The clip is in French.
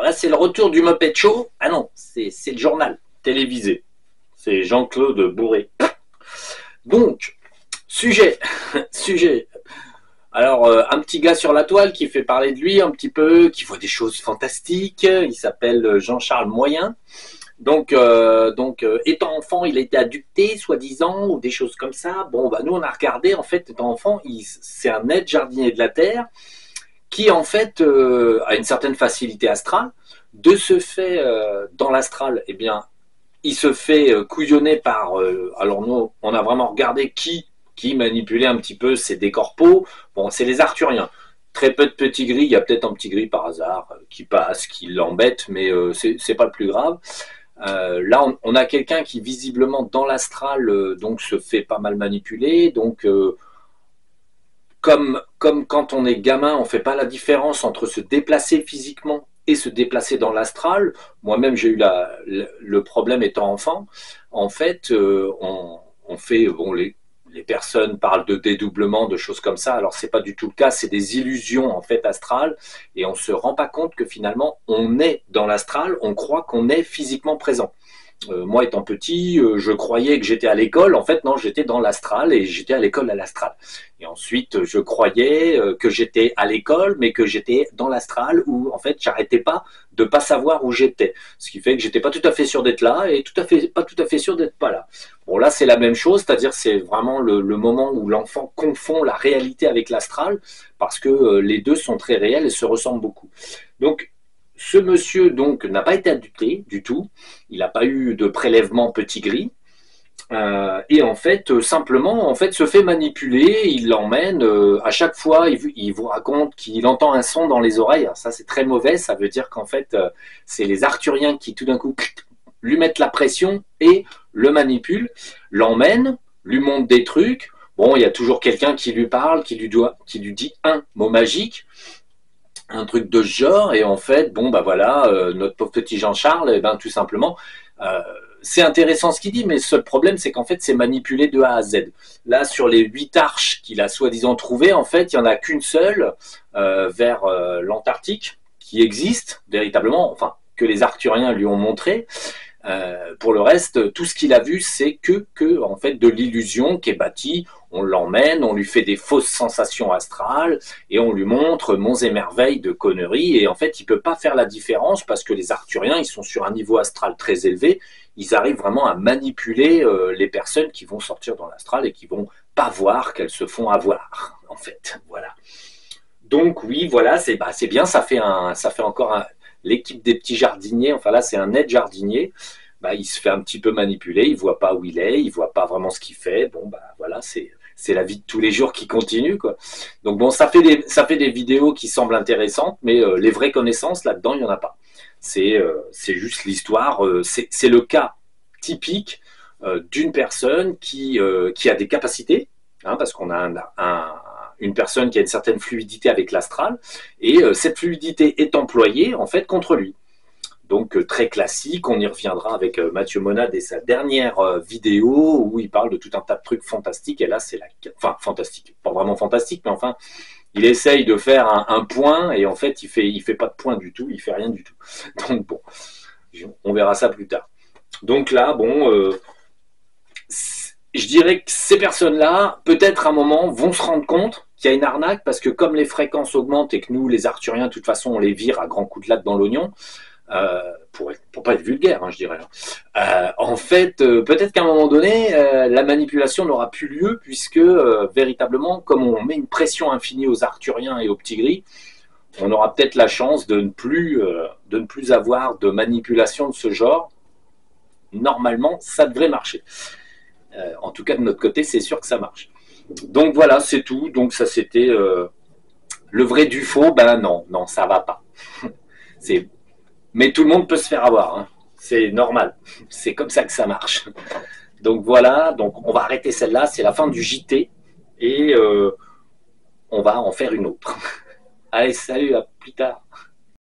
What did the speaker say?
Là, c'est le retour du Muppet Show. Ah non, c'est le journal télévisé. C'est Jean-Claude Bourré. Donc, sujet, sujet. Alors, un petit gars sur la toile qui fait parler de lui un petit peu, qui voit des choses fantastiques. Il s'appelle Jean-Charles Moyen. Donc, étant enfant, il a été adopté, soi-disant, ou des choses comme ça. Bon, bah nous, on a regardé, en fait, étant enfant, c'est un aide jardinier de la Terre qui, en fait, a une certaine facilité astrale. De ce fait, dans l'astral, eh bien, il se fait couillonner par... alors nous, on a vraiment regardé qui manipulait un petit peu ces décorpos. Bon, c'est les Arthuriens. Très peu de petits gris, il y a peut-être un petit gris par hasard qui passe, qui l'embête, mais c'est pas le plus grave. Là, on a quelqu'un qui visiblement dans l'astral donc se fait pas mal manipuler. Donc, comme quand on est gamin, on fait pas la différence entre se déplacer physiquement et se déplacer dans l'astral. Moi-même, j'ai eu le problème étant enfant. En fait, on fait bon les personnes parlent de dédoublement, de choses comme ça. Alors c'est pas du tout le cas, c'est des illusions en fait astrales, et on se rend pas compte que finalement on est dans l'astral, on croit qu'on est physiquement présent. Moi étant petit, je croyais que j'étais à l'école, en fait non, j'étais dans l'astral et j'étais à l'école à l'astral. Et ensuite, je croyais que j'étais à l'école, mais que j'étais dans l'astral où en fait j'arrêtais pas de pas savoir où j'étais. Ce qui fait que j'étais pas tout à fait sûr d'être là et pas tout à fait sûr d'être pas là. Bon là c'est la même chose, c'est-à-dire c'est vraiment le moment où l'enfant confond la réalité avec l'astral, parce que les deux sont très réels et se ressemblent beaucoup. Donc ce monsieur donc n'a pas été adopté du tout, il n'a pas eu de prélèvement petit gris, et en fait simplement en fait se fait manipuler, il l'emmène à chaque fois, il vous raconte qu'il entend un son dans les oreilles. Alors ça c'est très mauvais, ça veut dire qu'en fait c'est les Arthuriens qui tout d'un coup lui mettent la pression et le manipulent, l'emmènent, lui montre des trucs. Bon, il y a toujours quelqu'un qui lui parle, qui lui dit un mot magique, un truc de ce genre, et en fait, bon, bah voilà, notre pauvre petit Jean-Charles, eh ben, tout simplement, euh, c'est intéressant ce qu'il dit, mais le seul problème, c'est qu'en fait, c'est manipulé de A à Z. Là, sur les 8 arches qu'il a soi-disant trouvées, en fait, il n'y en a qu'une seule vers l'Antarctique qui existe véritablement, enfin, que les Arthuriens lui ont montré. Pour le reste, tout ce qu'il a vu, c'est que en fait de l'illusion qui est bâtie. On l'emmène, on lui fait des fausses sensations astrales et on lui montre monts et merveilles de conneries. Et en fait, il peut pas faire la différence parce que les Arthuriens, ils sont sur un niveau astral très élevé. Ils arrivent vraiment à manipuler les personnes qui vont sortir dans l'astral et qui vont pas voir qu'elles se font avoir. En fait, voilà. Donc oui, voilà, c'est bien. Ça fait encore l'équipe des petits jardiniers. Enfin là, c'est un aide jardinier. Bah, il se fait un petit peu manipuler, il voit pas où il est, il voit pas vraiment ce qu'il fait. Bon, bah voilà, c'est la vie de tous les jours qui continue, quoi. Donc bon, ça fait des vidéos qui semblent intéressantes, mais les vraies connaissances là-dedans, il y en a pas. C'est juste l'histoire. C'est le cas typique d'une personne qui a des capacités, hein, parce qu'on a une personne qui a une certaine fluidité avec l'astral, et cette fluidité est employée en fait contre lui. Donc très classique, on y reviendra avec Mathieu Monade et sa dernière vidéo où il parle de tout un tas de trucs fantastiques. Et là, enfin fantastique, pas vraiment fantastique, mais enfin, il essaye de faire un point et en fait, il fait pas de point du tout, il fait rien du tout. Donc bon, on verra ça plus tard. Donc là, bon, je dirais que ces personnes-là, peut-être à un moment, vont se rendre compte qu'il y a une arnaque parce que comme les fréquences augmentent et que nous, les Arthuriens, de toute façon, on les vire à grands coups de latte dans l'oignon. Pour pas être vulgaire, hein, je dirais. En fait, peut-être qu'à un moment donné, la manipulation n'aura plus lieu puisque véritablement, comme on met une pression infinie aux Arthuriens et aux petits gris, on aura peut-être la chance de ne plus avoir de manipulation de ce genre. Normalement, ça devrait marcher. En tout cas, de notre côté, c'est sûr que ça marche. Donc voilà, c'est tout. Donc ça, c'était le vrai du faux. Ben non, ça va pas. Mais tout le monde peut se faire avoir, hein. C'est normal, c'est comme ça que ça marche. Donc voilà, donc on va arrêter celle-là, c'est la fin du JT, et on va en faire une autre. Allez, salut, à plus tard.